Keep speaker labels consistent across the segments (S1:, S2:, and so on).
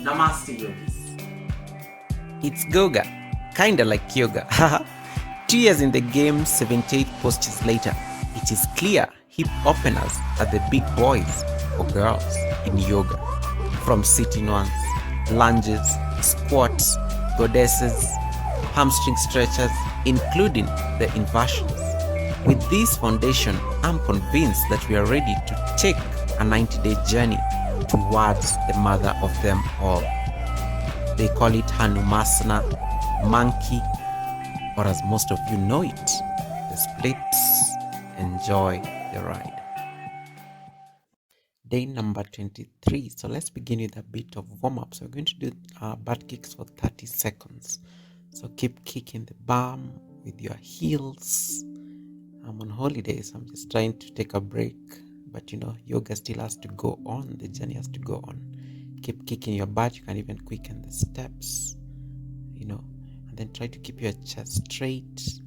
S1: Namaste Yogis.
S2: It's Goga, kinda like yoga. 2 years in the game, 78 postures later, it is clear hip openers are the big boys or girls in yoga. From sitting ones, lunges, squats, goddesses, hamstring stretchers, including the inversions. With this foundation, I'm convinced that we are ready to take a 90-day journey towards the mother of them all. They call it hanumanasana, monkey, or as most of you know it, the splits. Enjoy the ride. Day number 23. So let's begin with a bit of warm-up. So we're going to do butt kicks for 30 seconds. So keep kicking the bum with your heels. I'm on holidays. I'm just trying to take a break. But yoga still has to go on. The journey has to go on. Keep kicking your butt. You can even quicken the steps, and then try to keep your chest straight.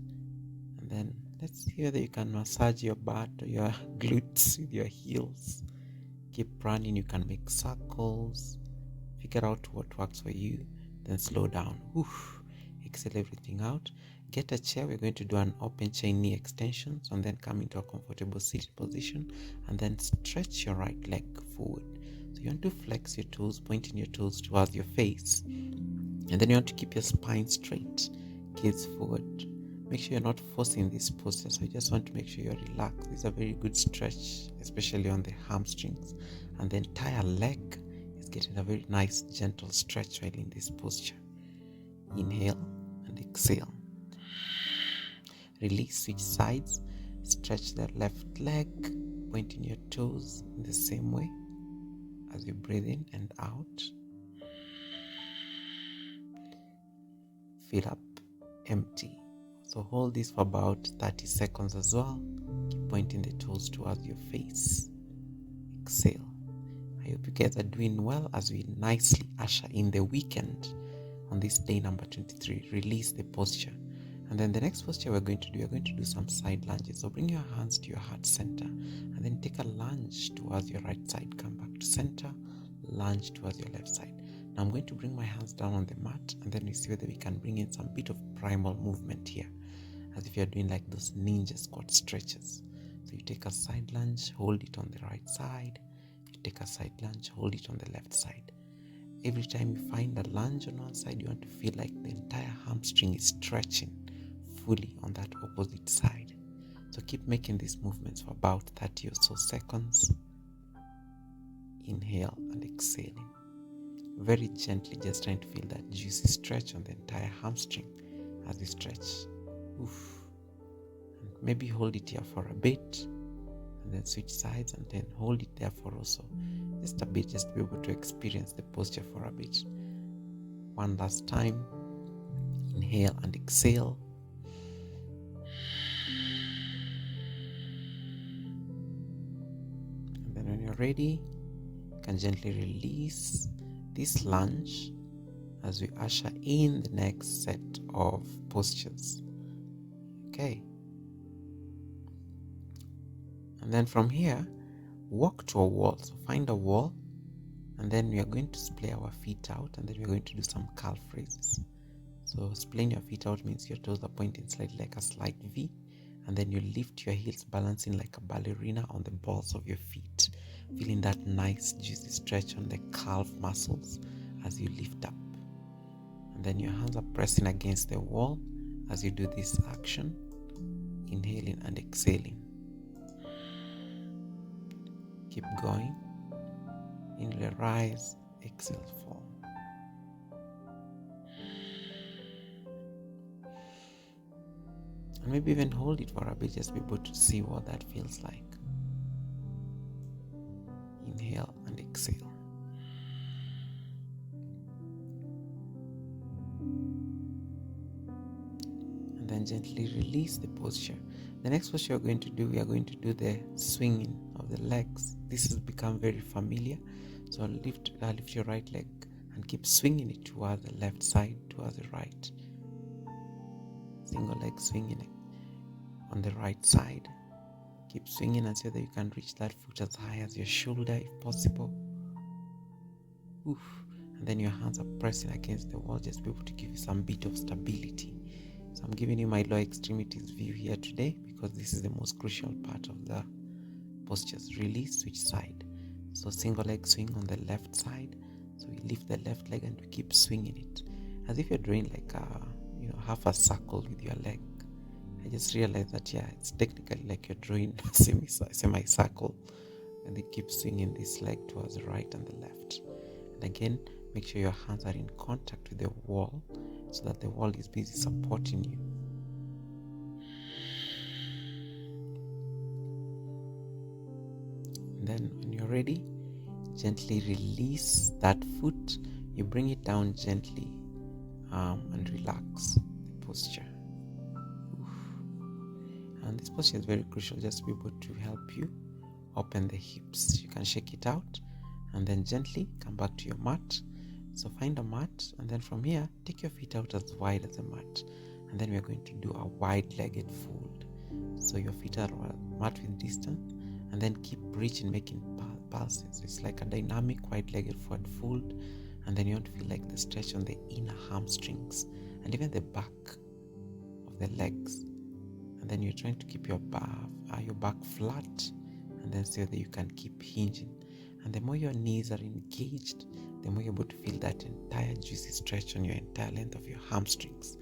S2: And then let's see whether you can massage your butt or your glutes with your heels. Keep running. You can make circles. Figure out what works for you. Then slow down. Exhale everything out. Get a chair. We're going to do an open chain knee extensions and then come into a comfortable seated position and then stretch your right leg forward. So you want to flex your toes, pointing your toes towards your face. And then you want to keep your spine straight, gaze forward. Make sure you're not forcing this posture. So you just want to make sure you're relaxed. This is a very good stretch, especially on the hamstrings. And the entire leg is getting a very nice, gentle stretch while in this posture. Inhale and exhale. Release, switch sides. Stretch the left leg, pointing your toes in the same way as you breathe in and out. Fill up, empty. So hold this for about 30 seconds as well. Keep pointing the toes towards your face. Exhale. I hope you guys are doing well as we nicely usher in the weekend on this day number 23. Release the posture. And then the next posture we're going to do some side lunges. So bring your hands to your heart center and then take a lunge towards your right side. Come back to center, lunge towards your left side. Now I'm going to bring my hands down on the mat and then we see whether we can bring in some bit of primal movement here, as if you're doing like those ninja squat stretches. So you take a side lunge, hold it on the right side. You take a side lunge, hold it on the left side. Every time you find a lunge on one side, you want to feel like the entire hamstring is stretching fully on that opposite side. So keep making these movements for about 30 or so seconds. Inhale and exhaling. Very gently, just trying to feel that juicy stretch on the entire hamstring as you stretch. And maybe hold it here for a bit and then switch sides and then hold it there for also just a bit, just to be able to experience the posture for a bit. One last time. Inhale and exhale. And then when you're ready, you can gently release this lunge as we usher in the next set of postures. Okay. And then from here, walk to a wall. So find a wall and then we are going to splay our feet out and then we're going to do some calf raises. So splaying your feet out means your toes are pointing slightly like a slight V, and then you lift your heels, balancing like a ballerina on the balls of your feet, feeling that nice juicy stretch on the calf muscles as you lift up. And then your hands are pressing against the wall as you do this action, inhaling and exhaling. Keep going. Inhale, rise, exhale, fall. And maybe even hold it for a bit, just be able to see what that feels like. Inhale and exhale. And then gently release the posture. The next posture we are going to do the swinging of the legs. This has become very familiar. So lift your right leg and keep swinging it towards the left side, towards the right. Single leg swinging it on the right side. Keep swinging and see that you can reach that foot as high as your shoulder if possible. and then your hands are pressing against the wall, just be able to give you some bit of stability. So I'm giving you my lower extremities view here today because this is the most crucial part of the postures. Release, switch side. So single leg swing on the left side. So you lift the left leg and you keep swinging it as if you're doing like half a circle with your leg. I just realized that it's technically like you're drawing a semi-circle, and they keep swinging this leg towards the right and the left. And again, make sure your hands are in contact with the wall so that the wall is busy supporting you. And then when you're ready, gently release that foot. You bring it down gently and relax the posture. And this posture is very crucial just to be able to help you open the hips. You can shake it out and then gently come back to your mat. So find a mat, and then from here take your feet out as wide as the mat, and then we're going to do a wide-legged fold. So your feet are mat with distance, and then keep reaching, making pulses. It's like a dynamic wide-legged forward fold, and then you want to feel like the stretch on the inner hamstrings and even the back of the legs. And then you're trying to keep your back flat, and then so that you can keep hinging. And the more your knees are engaged, the more you're able to feel that entire juicy stretch on your entire length of your hamstrings.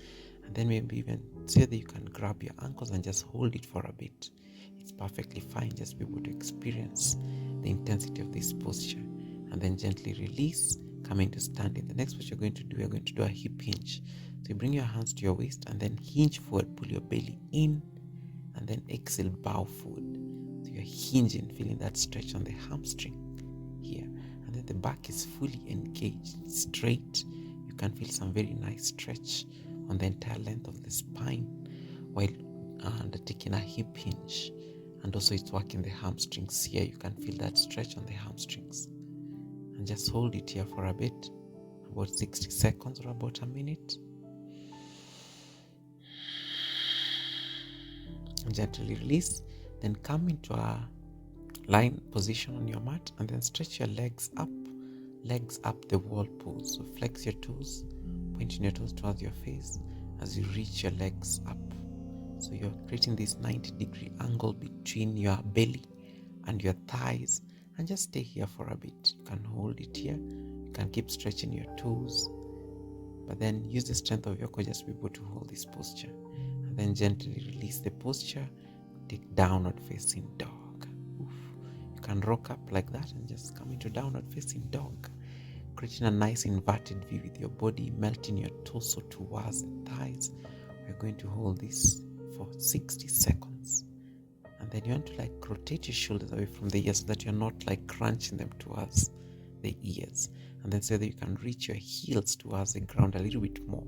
S2: And then maybe even so that you can grab your ankles and just hold it for a bit. It's perfectly fine. Just be able to experience the intensity of this posture. And then gently release, coming to standing. The next posture you're going to do a hip hinge. So you bring your hands to your waist and then hinge forward, pull your belly in, and then exhale, bow forward. So you're hinging, feeling that stretch on the hamstring here. And then the back is fully engaged, straight. You can feel some very nice stretch on the entire length of the spine while undertaking a hip hinge. And also it's working the hamstrings here. You can feel that stretch on the hamstrings. And just hold it here for a bit, about 60 seconds or about a minute. And gently release. Then come into a lying position on your mat, and then stretch your legs up the wall pose. So flex your toes, pointing your toes towards your face as you reach your legs up. So you're creating this 90-degree angle between your belly and your thighs, and just stay here for a bit. You can hold it here, you can keep stretching your toes, but then use the strength of your core just to be able to hold this posture. And then gently release the posture, take downward facing dog. You can rock up like that and just come into downward facing dog, creating a nice inverted V with your body, melting your torso towards the thighs. We're going to hold this for 60 seconds. And then you want to rotate your shoulders away from the ears so that you're not crunching them towards the ears. And then so that you can reach your heels towards the ground a little bit more.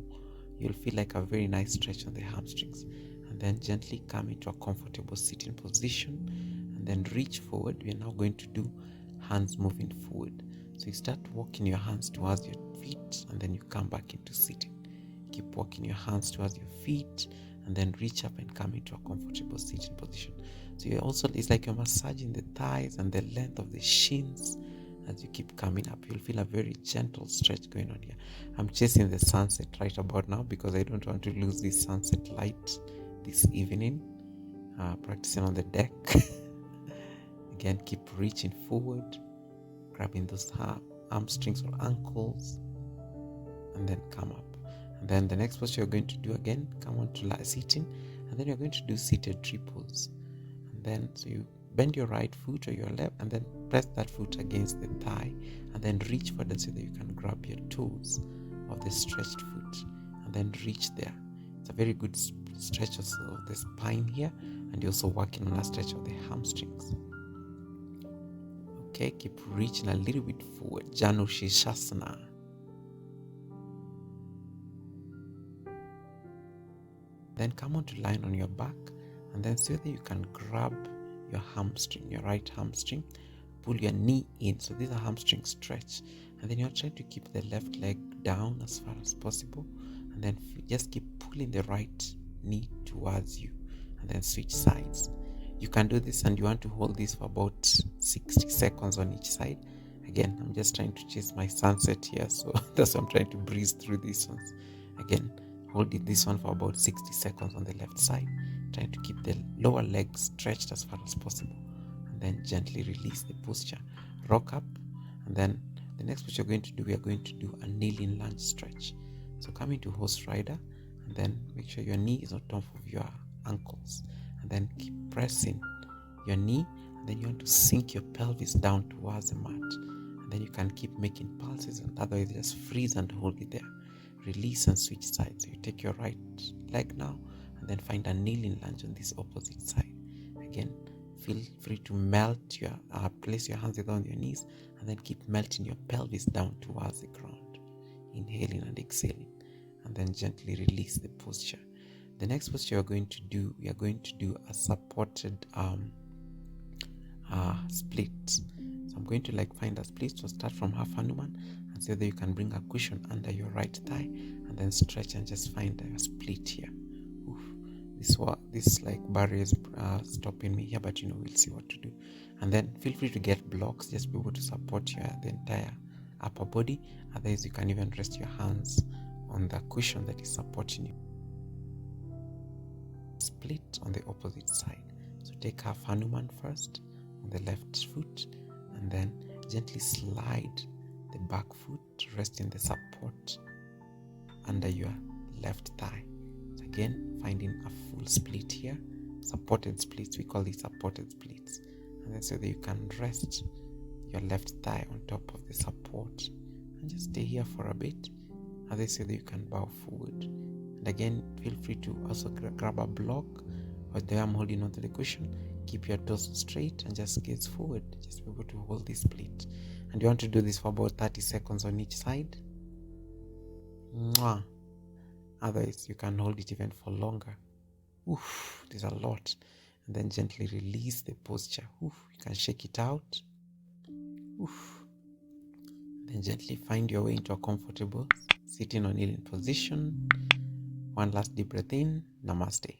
S2: You'll feel like a very nice stretch on the hamstrings. And then gently come into a comfortable sitting position. And then reach forward. We are now going to do hands moving forward. So you start walking your hands towards your feet, and then you come back into sitting. Keep walking your hands towards your feet, and then reach up and come into a comfortable sitting position. So it's like you're massaging the thighs and the length of the shins. As you keep coming up, you'll feel a very gentle stretch going on here. I'm chasing the sunset right about now because I don't want to lose this sunset light this evening. Practicing on the deck. Again, keep reaching forward, grabbing those hamstrings or ankles, and then come up. And then the next posture you're going to do again, come on to sitting, and then you're going to do seated triples. And then so you bend your right foot or your left, and then press that foot against the thigh, and then reach forward so that you can grab your toes of the stretched foot, and then reach there. It's a very good stretch also of the spine here, and you're also working on a stretch of the hamstrings. Okay, keep reaching a little bit forward. Janu Shirshasana. Then come on to line on your back, and then so that you can grab your hamstring, your right hamstring, pull your knee in. So these are hamstring stretch, and then you're trying to keep the left leg down as far as possible, and then just keep pulling the right knee towards you, and then switch sides. You can do this, and you want to hold this for about 60 seconds on each side. Again, Again, I'm just trying to chase my sunset here, so that's why I'm trying to breeze through these ones. Again, hold this one for about 60 seconds on the left side, trying to keep the lower leg stretched as far as possible, and then gently release the posture. Rock up, and then the next posture we're going to do, we are going to do a kneeling lunge stretch. So come into horse rider, and then make sure your knee is on top of your ankles, and then keep pressing your knee, and then you want to sink your pelvis down towards the mat, and then you can keep making pulses, and otherwise just freeze and hold it there. Release and switch sides. So you take your right leg now, and then find a kneeling lunge on this opposite side. Again, feel free to melt your place your hands on your knees, and then keep melting your pelvis down towards the ground, inhaling and exhaling, and then gently release the posture. The next posture we are going to do a supported split. So I'm going to find a split. So start from half Hanuman, and see whether you can bring a cushion under your right thigh, and then stretch and just find a split here. Oof. This barrier is stopping me here, but we'll see what to do. And then feel free to get blocks, just be able to support the entire upper body. Otherwise, you can even rest your hands on the cushion that is supporting you. Split on the opposite side. So take half Hanuman first on the left foot, and then gently slide the back foot, resting the support under your left thigh. So again, finding a full split here, supported splits. We call these supported splits. And then so that you can rest your left thigh on top of the support, and just stay here for a bit. And then so that you can bow forward. And again, feel free to also grab a block, or there I'm holding onto the cushion. Keep your toes straight and just gaze forward. Just be able to hold this split. And you want to do this for about 30 seconds on each side. Mwah. Otherwise, you can hold it even for longer. Oof, there's a lot. And then gently release the posture. Oof, you can shake it out. Oof. Then gently find your way into a comfortable sitting or kneeling position. One last deep breath in. Namaste.